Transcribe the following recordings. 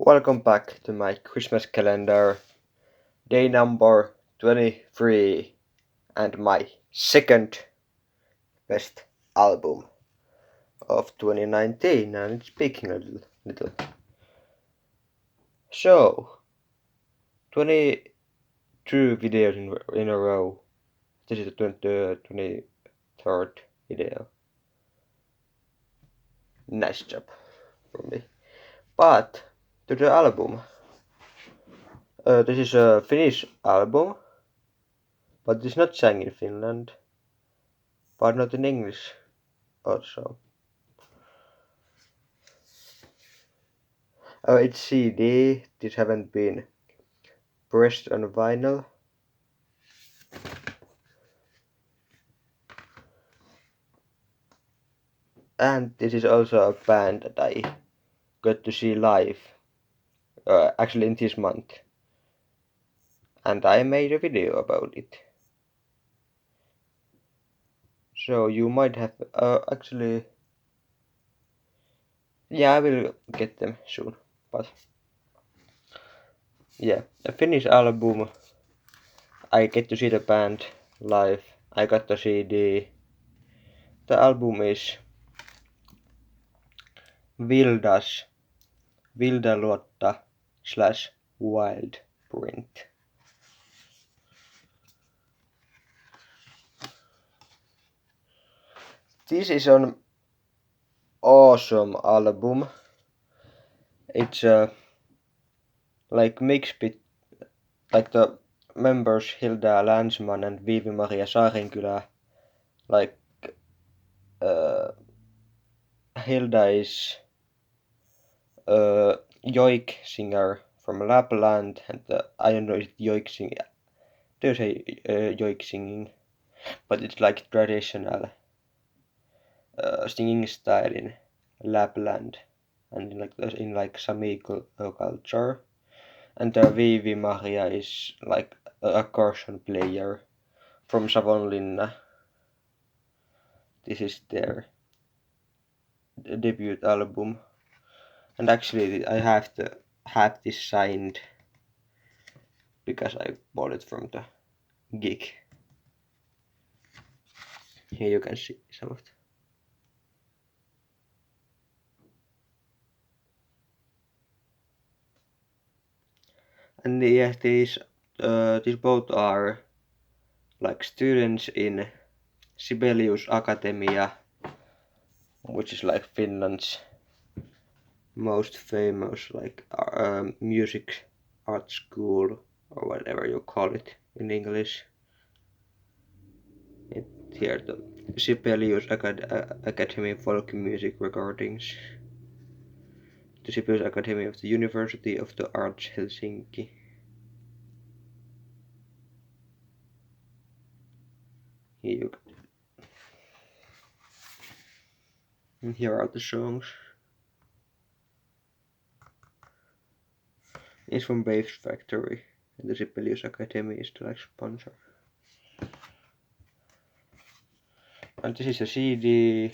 Welcome back to my Christmas calendar, day number 23, and my second best album of 2019, and it's peaking a little. So, 22 videos in a row. This is the 23rd video. Nice job from me. But, to the album. This is a Finnish album, but it's not sang in Finland, but not in English also. It's CD. These haven't been pressed on vinyl. And this is also a band that I got to see live, actually in this month. And I made a video about it. So you might have, actually, yeah, I will get them soon. But yeah, a Finnish album. I get to see the band live. I got the CD. The album is Vildaluotta / Wild Print. This is an awesome album. It's like mix like the members Hilda Länsman and Viivi-Maria Saarenkylä. Like Hilda is a joik singer from Lapland, and I don't know if joik-singing. Do you say joik-singing? But it's like traditional singing style in Lapland and in Sami culture. And Viivi-Maria is like an accordion player from Savonlinna. This is their debut album, and actually I have to have this signed because I bought it from the gig. Here you can see some of them. And yeah, these both are like students in Sibelius Academia, which is like Finland's most famous like music art school, or whatever you call it in English. Here the Sibelius Academy Folk Music Recordings. The Sibelius Academy of the University of the Arts Helsinki. Here are the songs. It's from Waves Factory, and the Sibelius Academy is the sponsor. And this is a CD.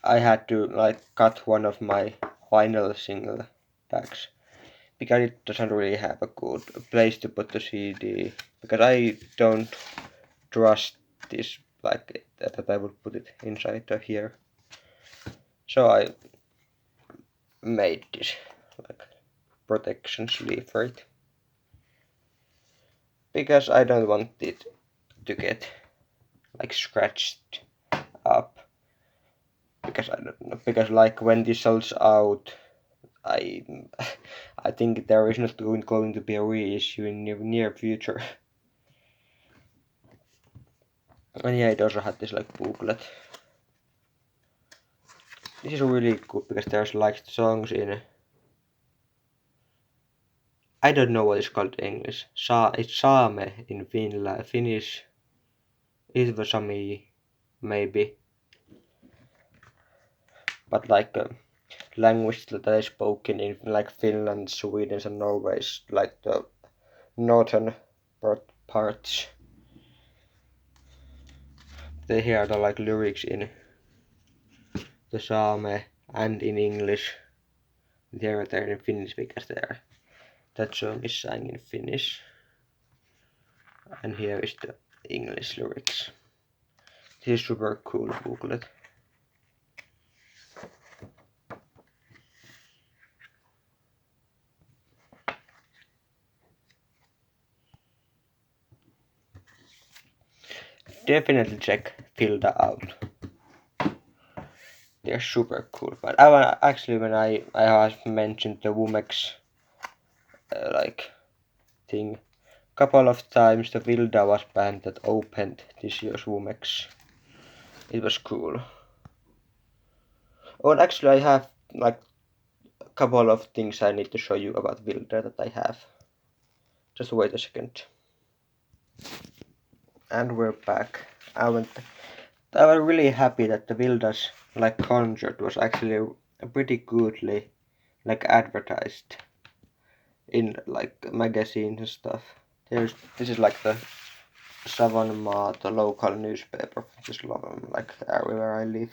I had to cut one of my vinyl single packs because it doesn't really have a good place to put the CD, because I don't trust this that I would put it inside here. So I made this protection sleeve for it, because I don't want it to get scratched up, because I don't know, because when this sells out, I think there is not going to be a reissue in near future. And yeah, it also had this booklet. This is really good because there's songs in, I don't know what it's called in English. It's Saame in Finnish. Sami, maybe. But language that is spoken in Finland, Sweden, and Norway is the northern parts. Here are the lyrics in the Same and in English. They're there in Finnish because that song is sung in Finnish. And here is the English lyrics. This is super cool booklet. Definitely check Filda out. They're super cool. But actually when I have mentioned the Womex like thing couple of times, the Vilda was band that opened this year's Womex. It was cool. Oh, and actually I have like a couple of things I need to show you about Vilda that I have. Just wait a second. And we're back. I was really happy that the Vilda's like concert was actually pretty goodly like advertised in like magazines and stuff. This is like the Savonmaa, the local newspaper, just like area where I live.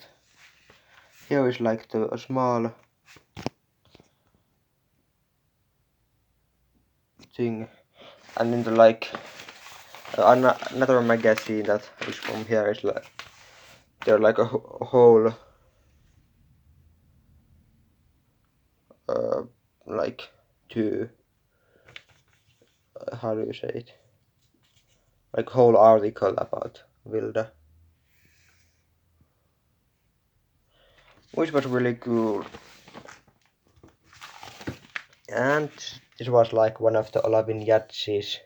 Here is like a small thing, and in the like another magazine that is from here is like they're like a whole like two how do you say it, like whole article about Vilda, which was really cool. And this was like one of the Olavin Jatsi's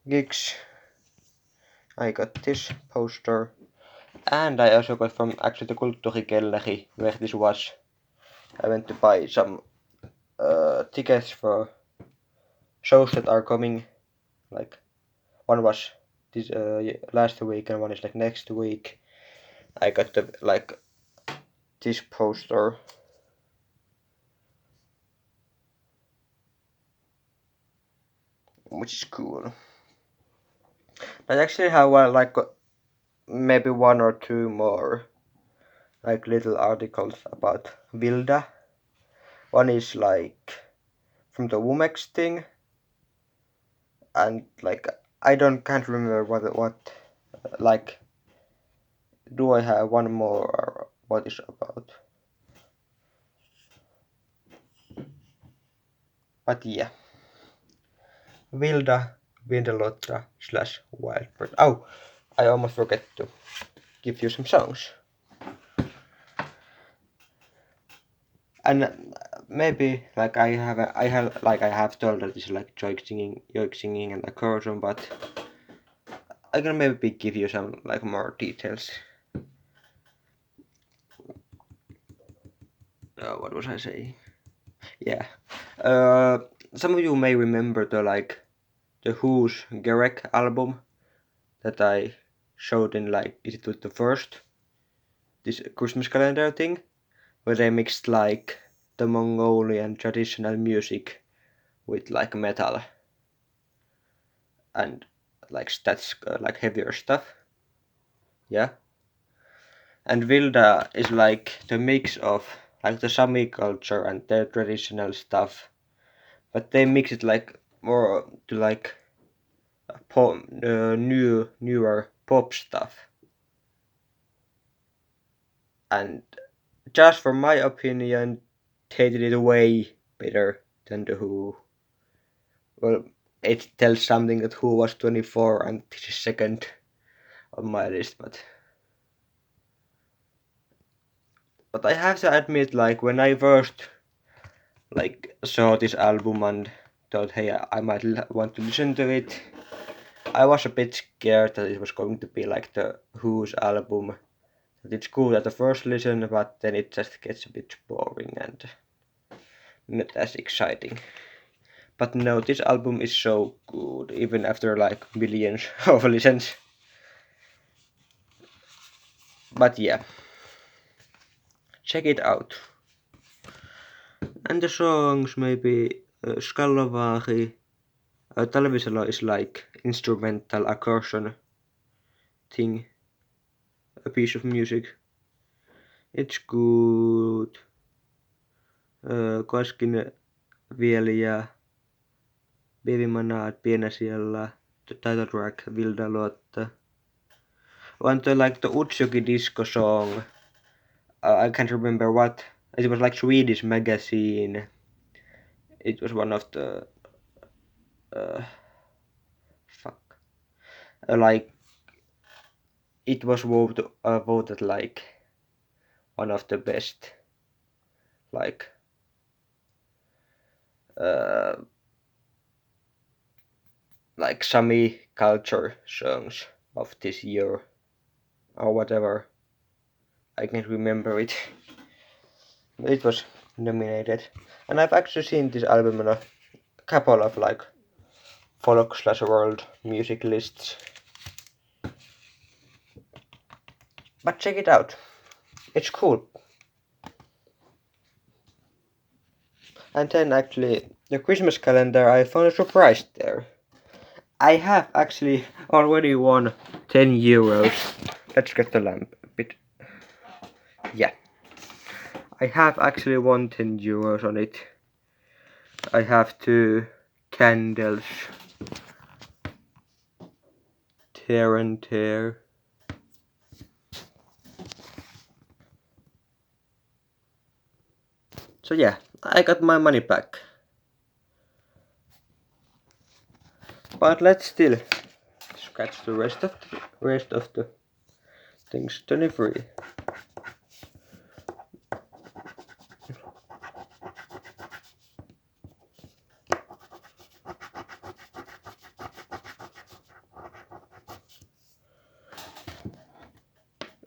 gigs. I got this poster, and I also got from actually the Kulttuurikelleri where this was. I went to buy some tickets for shows that are coming. Like one was this last week and one is like next week. I got the like this poster. Which is cool. I actually have like maybe one or two more like little articles about Vilda. One is like from the Womex thing, and like I can't remember what like do I have one more or what is about. But yeah, Vilda Vindelotra / Wildbird. Oh, I almost forgot to give you some songs. And maybe like I have told that it's like joik-singing and accordion, but I can maybe give you some like more details. What was I saying? Yeah. Some of you may remember the Who's Gerek album that I showed in like is it the first this Christmas calendar thing where they mixed like the Mongolian traditional music with like metal and like that's like heavier stuff. Yeah. And Vilda is like the mix of like the Sami culture and their traditional stuff, but they mix it like more to like newer pop stuff. And just from my opinion, they did it way better than the Who. Well, it tells something that Who was 24 and this is second on my list, but I have to admit, like when I first like saw this album and thought, hey, I might want to listen to it, I was a bit scared that it was going to be like the Who's album. That it's cool at the first listen, but then it just gets a bit boring and not as exciting. But no, this album is so good, even after like millions of listens. But yeah, check it out. And the songs maybe Skallovaari. Talvisalo is like instrumental accordion thing, a piece of music. It's good. Koskin Vilja, Bivimanat, Pienä siellä, the title track, Vilda Lotta. One to like the Utsuki disco song. I can't remember what. It was like Swedish magazine. It was one of the fuck. Like it was voted like one of the best like like Sami culture songs of this year or whatever. I can't remember it. It was nominated, and I've actually seen this album on a couple of like folk/world music lists. But check it out, it's cool. And then actually the Christmas calendar, I found a surprise there. I have actually already won 10 euros. Let's get the lamp a bit. Yeah. I have actually won 10 euros on it. I have 2 candles. Tear and tear. So yeah, I got my money back. But let's still scratch the rest of the things. 23.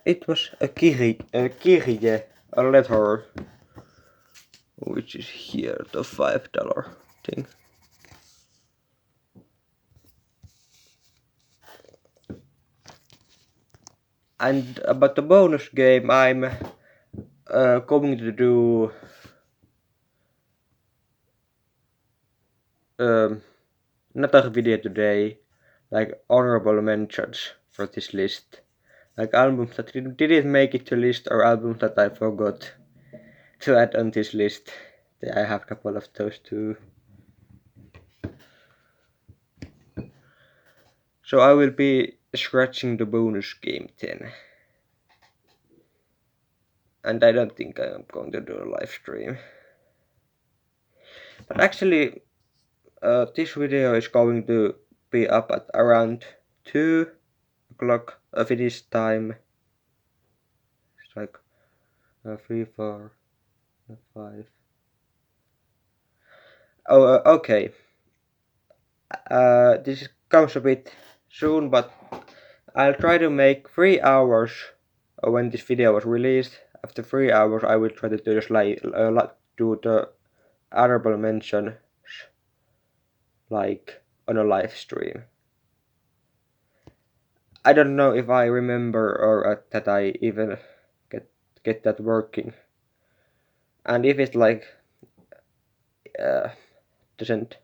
It was a kirje, a letter, which is here, the $5 thing. And about the bonus game, I'm going to do another video today, like honorable mentions for this list. Like albums that didn't make it to list or albums that I forgot to add on this list. I have a couple of those too. So I will be scratching the bonus game then. And I don't think I'm going to do a live stream. But actually, this video is going to be up at around 2 o'clock Finnish time. It's like 3, 4, 5. Oh, okay. This comes a bit soon, but I'll try to make 3 hours when this video was released. After 3 hours, I will try to do do the honorable mentions like on a live stream. I don't know if I remember or that I even get that working. And if it like doesn't,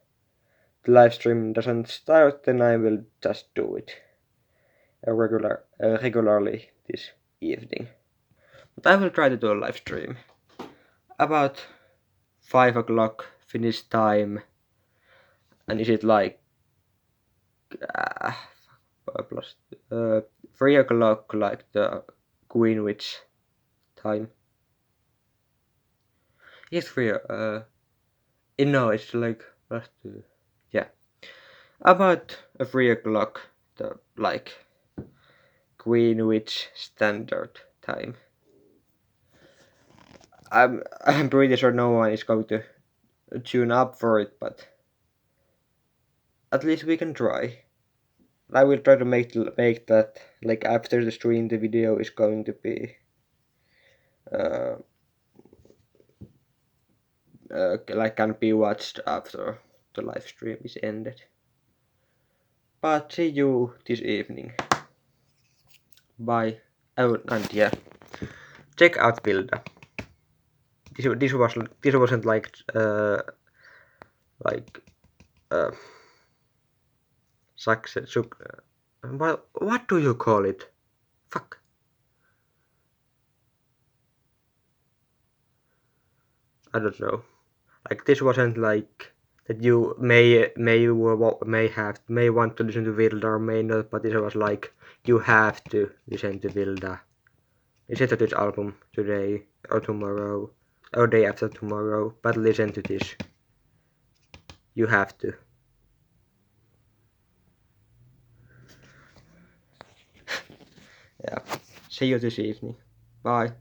the live stream doesn't start, then I will just do it regularly this evening. But I will try to do a live stream about 5 o'clock Finnish time. And is it like plus 3 o'clock like the Greenwich time? Yes, 3. No, it's like plus 2. Yeah, about 3 o'clock the like Greenwich Standard Time. I'm pretty sure no one is going to tune up for it, but at least we can try. I will try to make that like after the stream. The video is going to be like can be watched after the live stream is ended. But see you this evening. Bye. Oh, and yeah, check out Vilda. This wasn't like success. Well, what do you call it? Fuck. I don't know. Like this wasn't like that you may want to listen to Vilda or may not, but this was like you have to listen to Vilda. Listen to this album today or tomorrow or day after tomorrow, but listen to this. You have to. Yeah. See you this evening. Bye.